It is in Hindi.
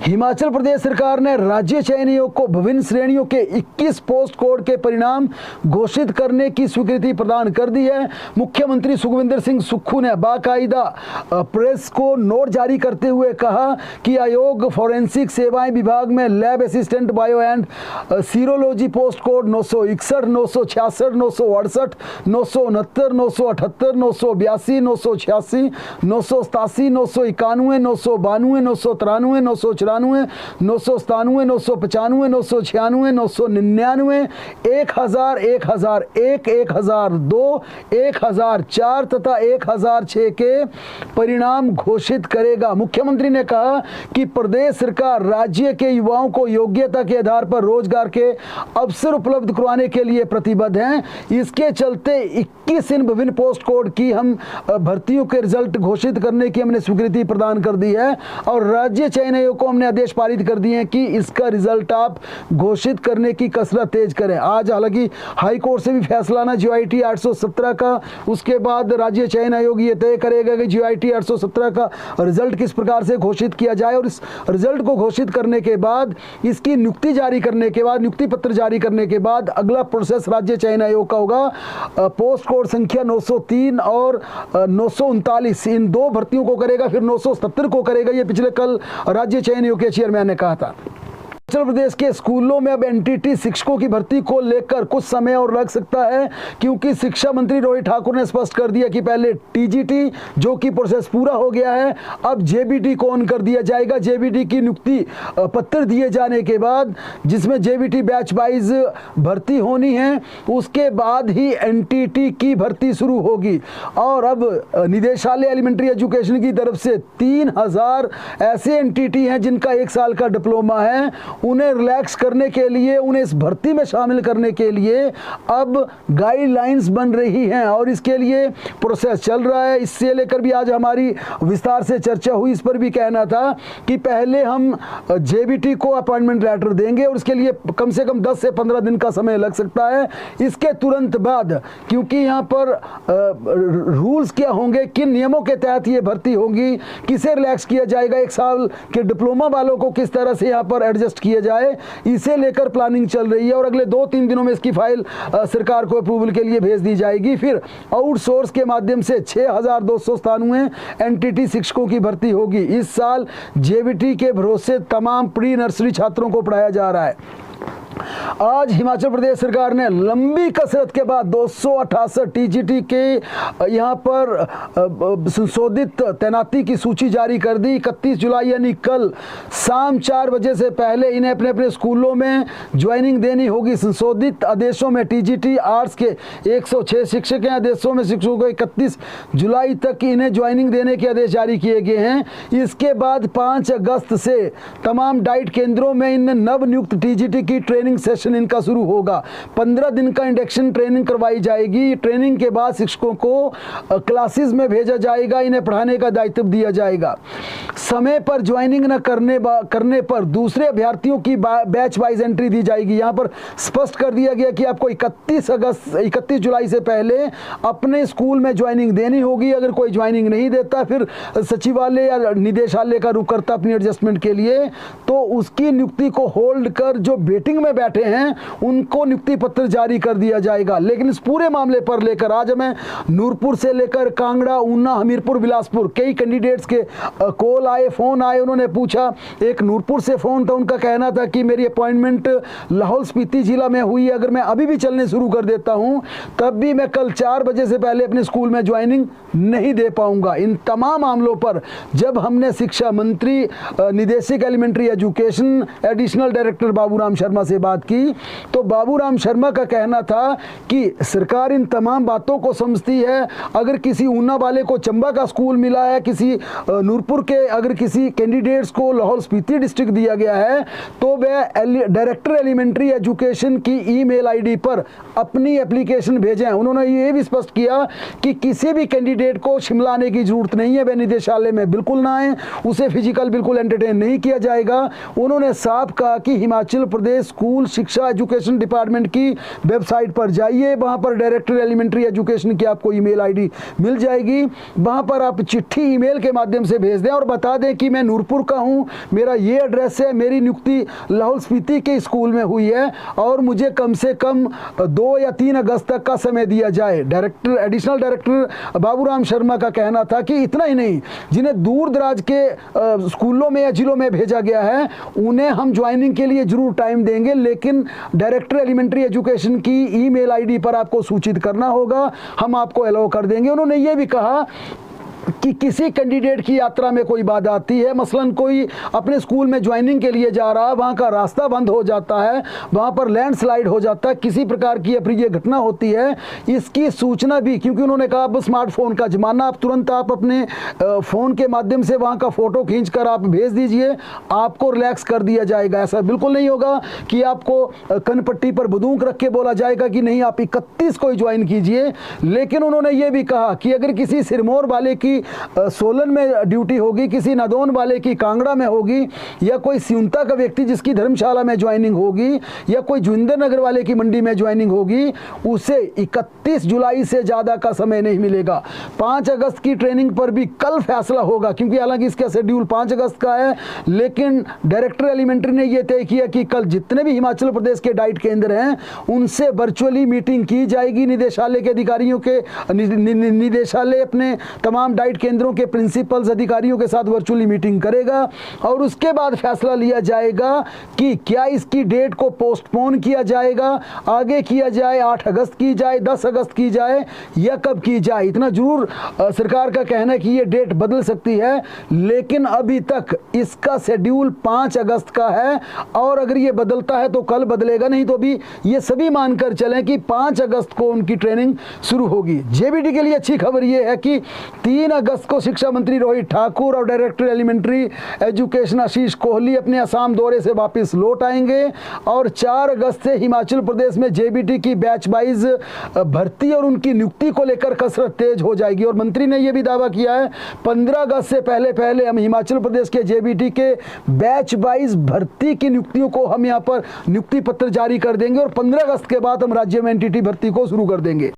हिमाचल प्रदेश सरकार ने राज्य चयन आयोग को विभिन्न श्रेणियों के 21 पोस्ट कोड के परिणाम घोषित करने की स्वीकृति प्रदान कर दी है। मुख्यमंत्री सुखविंदर सिंह सुक्खू ने बाकायदा प्रेस को नोट जारी करते हुए कहा कि आयोग फॉरेंसिक सेवाएं विभाग में lab assistant bio and serology post code 961, 966, 968, 969, 978, 982, 986, 987, 991, 992, 993, 994, 997, 995, 996, 999, 1000, 1001, 1002, 1004 तथा 1006 के परिणाम घोषित करेगा। मुख्यमंत्री ने कहा कि प्रदेश सरकार राज्य के युवाओं को योग्यता के आधार पर रोजगार के अवसर उपलब्ध करवाने के लिए प्रतिबद्ध हैं। इसके चलते 21 इन विभिन्न पोस्ट कोड की हम भर्तियों के रिजल्ट घोषित करने की हमने स्वीकृति प्रदान कर दी है और राज्य चयन आयोग को हमने आदेश पारित कर दिए हैं कि इसका रिजल्ट आप घोषित करने की कसरत तेज करें। आज हालांकि हाई कोर्ट से भी फैसला आना GOIT 817 का, उसके बाद राज्य चयन आयोग ये तय करेगा कि GOIT 817 का रिजल्ट किस प्रकार से घोषित किया जाए और इस रिजल्ट को घोषित करने के बाद इसकी नियुक्ति जारी करने के बाद, नियुक्ति पत्र जारी करने के बाद अगला प्रोसेस राज्य चयन आयोग का होगा। पोस्ट कोड संख्या 903 और 939 इन दो भर्तियों को करेगा, फिर 970 को करेगा। ये पिछले कल राज्य चयन आयोग के चेयरमैन ने कहा था। हिमाचल प्रदेश के स्कूलों में अब एनटीटी शिक्षकों की भर्ती को लेकर कुछ समय और लग सकता है, क्योंकि शिक्षा मंत्री रोहित ठाकुर ने स्पष्ट कर दिया कि पहले टीजीटी जो कि प्रोसेस पूरा हो गया है, अब जेबीटी को ऑन कर दिया जाएगा। जेबीटी की नियुक्ति पत्र दिए जाने के बाद, जिसमें जेबीटी बैच वाइज भर्ती होनी है, उसके बाद ही एनटीटी की भर्ती शुरू होगी। और अब निदेशालय एलिमेंट्री एजुकेशन की तरफ से 3000 ऐसे एनटीटी हैं जिनका 1 साल का डिप्लोमा है, उन्हें रिलैक्स करने के लिए, उन्हें इस भर्ती में शामिल करने के लिए अब गाइडलाइंस बन रही हैं और इसके लिए प्रोसेस चल रहा है। इससे लेकर भी आज हमारी विस्तार से चर्चा हुई। इस पर भी कहना था कि पहले हम जेबीटी को अपॉइंटमेंट लेटर देंगे और इसके लिए कम से कम 10 से 15 दिन का समय लग सकता है। इसके तुरंत बाद, क्योंकि यहाँ पर रूल्स क्या होंगे, किन नियमों के तहत ये भर्ती होगी, किसे रिलैक्स किया जाएगा, 1 साल के डिप्लोमा वालों को किस तरह से यहाँ पर एडजस्ट किया जाए, इसे लेकर प्लानिंग चल रही है और अगले 2-3 दिनों में इसकी फाइल सरकार को अप्रूवल के लिए भेज दी जाएगी। फिर आउटसोर्स के माध्यम से 6297 एनटीटी शिक्षकों की भर्ती होगी। इस साल जेबीटी के भरोसे तमाम प्री नर्सरी छात्रों को पढ़ाया जा रहा है। आज हिमाचल प्रदेश सरकार ने लंबी कसरत के बाद 268 टीजीटी के यहाँ पर संशोधित तैनाती की सूची जारी कर दी। 31 जुलाई यानी कल शाम 4 बजे से पहले इन्हें अपने अपने स्कूलों में ज्वाइनिंग देनी होगी। संशोधित आदेशों में टीजीटी आर्ट्स के 106 शिक्षक हैं। आदेशों में शिक्षकों को 31 जुलाई तक इन्हें ज्वाइनिंग देने के आदेश जारी किए गए हैं। इसके बाद 5 अगस्त से तमाम डाइट केंद्रों में इन नवनियुक्त टीजीटी की ट्रेनिंग सेशन इनका शुरू होगा। 15 दिन का इंडक्शन ट्रेनिंग करवाई जाएगी। ट्रेनिंग के बाद शिक्षकों को क्लासेस में भेजा जाएगा, इन्हें पढ़ाने का दायित्व दिया जाएगा। समय पर ज्वाइनिंग न करने पर दूसरे अभ्यर्थियों की बैच वाइज एंट्री दी जाएगी। यहाँ पर स्पष्ट कर दिया गया कि आपको 31 जुलाई से पहले अपने स्कूल में ज्वाइनिंग देनी होगी। अगर कोई ज्वाइनिंग नहीं देता, फिर सचिवालय या निदेशालय का रुख करता अपनी एडजस्टमेंट के लिए, तो उसकी नियुक्ति को होल्ड कर जो वेटिंग में बैठे हैं उनको नियुक्ति पत्र जारी कर दिया जाएगा। लेकिन इस पूरे मामले पर लेकर आज हमें नूरपुर से लेकर कांगड़ा, ऊना, हमीरपुर, बिलासपुर कई कैंडिडेट्स के कॉल आए, फोन आए। उन्होंने पूछा, एक नूरपुर से फोन था, उनका कहना था कि मेरी अपॉइंटमेंट लाहौल स्पीति जिला में हुई है, अगर मैं अभी भी चलने शुरू कर देता हूं तब भी मैं कल 4 बजे से पहले अपने स्कूल में ज्वाइनिंग नहीं दे पाऊंगा। इन तमाम मामलों पर जब हमने शिक्षा मंत्री, निदेशक elementary education, additional director Baburam Sharma से बात की, तो बाबूराम शर्मा का कहना था कि सरकार इन तमाम बातों को समझती है। अगर किसी ऊना वाले को चंबा का स्कूल मिला है, किसी नूरपुर के अगर किसी कैंडिडेट्स को लाहौल स्पीति डिस्ट्रिक्ट दिया गया है, तो वह डायरेक्टर एलिमेंट्री एजुकेशन की ईमेल आईडी पर अपनी एप्लीकेशन भेजें। उन्होंने ये भी स्पष्ट किया कि किसी भी कैंडिडेट को शिमला आने की जरूरत नहीं है, वह निदेशालय में बिल्कुल ना आए, उसे फिजिकल बिल्कुल एंटरटेन नहीं किया जाएगा। उन्होंने साफ कहा कि हिमाचल प्रदेश स्कूल स्कूल शिक्षा एजुकेशन डिपार्टमेंट की वेबसाइट पर जाइए, वहाँ पर डायरेक्टर एलिमेंट्री एजुकेशन की आपको ईमेल आईडी मिल जाएगी। वहाँ पर आप चिट्ठी ईमेल के माध्यम से भेज दें और बता दें कि मैं नूरपुर का हूँ, मेरा ये एड्रेस है, मेरी नियुक्ति लाहौल स्पीति के स्कूल में हुई है और मुझे कम से कम 2 या 3 अगस्त तक का समय दिया जाए। एडिशनल डायरेक्टर बाबूराम शर्मा का कहना था कि इतना ही नहीं, जिन्हें दूर दराज के स्कूलों में या जिलों में भेजा गया है उन्हें हम ज्वाइनिंग के लिए जरूर टाइम देंगे, लेकिन डायरेक्टर एलिमेंट्री एजुकेशन की ईमेल आईडी पर आपको सूचित करना होगा, हम आपको अलाउ कर देंगे। उन्होंने ये भी कहा कि किसी कैंडिडेट की यात्रा में कोई बाधा आती है, मसलन कोई अपने स्कूल में ज्वाइनिंग के लिए जा रहा है, वहाँ का रास्ता बंद हो जाता है, वहाँ पर लैंडस्लाइड हो जाता है, किसी प्रकार की अप्रिय घटना होती है, इसकी सूचना भी, क्योंकि उन्होंने कहा अब स्मार्टफोन का ज़माना, आप तुरंत आप अपने फ़ोन के माध्यम से वहाँ का फ़ोटो खींच कर आप भेज दीजिए, आपको रिलैक्स कर दिया जाएगा। ऐसा बिल्कुल नहीं होगा कि आपको कनपट्टी पर बंदूक रख के बोला जाएगा कि नहीं आप 31 को ही ज्वाइन कीजिए। लेकिन उन्होंने ये भी कहा कि अगर किसी सिरमौर वाले की सोलन में ड्यूटी होगी, किसी नादौन वाले की कांगड़ा में होगी, या कोई सिउंता का व्यक्ति जिसकी धर्मशाला में ज्वाइनिंग होगी, या कोई जोगिंदर नगर वाले की मंडी में ज्वाइनिंग होगी, उसे 31 जुलाई से ज़्यादा का समय नहीं मिलेगा। 5 अगस्त की ट्रेनिंग पर भी कल फैसला होगा, क्योंकि हालांकि इसका शेड्यूल 5 अगस्त का है, लेकिन डायरेक्टर एलिमेंट्री ने यह तय किया कि कल जितने भी हिमाचल प्रदेश के डाइट केंद्र हैं उनसे वर्चुअली मीटिंग की जाएगी। निदेशालय के अधिकारियों के निदेशालय अपने तमाम डाइट केंद्रों के प्रिंसिपल्स अधिकारियों के साथ वर्चुअली मीटिंग करेगा और उसके बाद फैसला लिया जाएगा कि क्या इसकी डेट को पोस्टपोन किया जाएगा, आगे किया जाए, 8 अगस्त की जाए, 10 अगस्त की जाए या कब की जाए। इतना जरूर सरकार का कहना है कि ये डेट बदल सकती है, लेकिन अभी तक इसका शेड्यूल 5 अगस्त का है और अगर ये बदलता है तो कल बदलेगा, नहीं तो अभी ये सभी मानकर चलें कि 5 अगस्त को उनकी ट्रेनिंग शुरू होगी। जेबीटी के लिए अच्छी खबर ये है कि 3 अगस्त को शिक्षा मंत्री रोहित ठाकुर और director elementary education Ashish Kohli अपने असम दौरे से वापस लौट आएंगे और 4 अगस्त से हिमाचल प्रदेश में जेबीटी की बैच वाइज भर्ती और उनकी नियुक्ति को लेकर कसरत तेज हो जाएगी। और मंत्री ने यह भी दावा किया है 15 अगस्त से पहले हम हिमाचल प्रदेश के जेबीटी के बैच वाइज भर्ती की नियुक्तियों को हम यहाँ पर नियुक्ति पत्र जारी कर देंगे और 15 अगस्त के बाद हम राज्य में एनटीटी भर्ती को शुरू कर देंगे।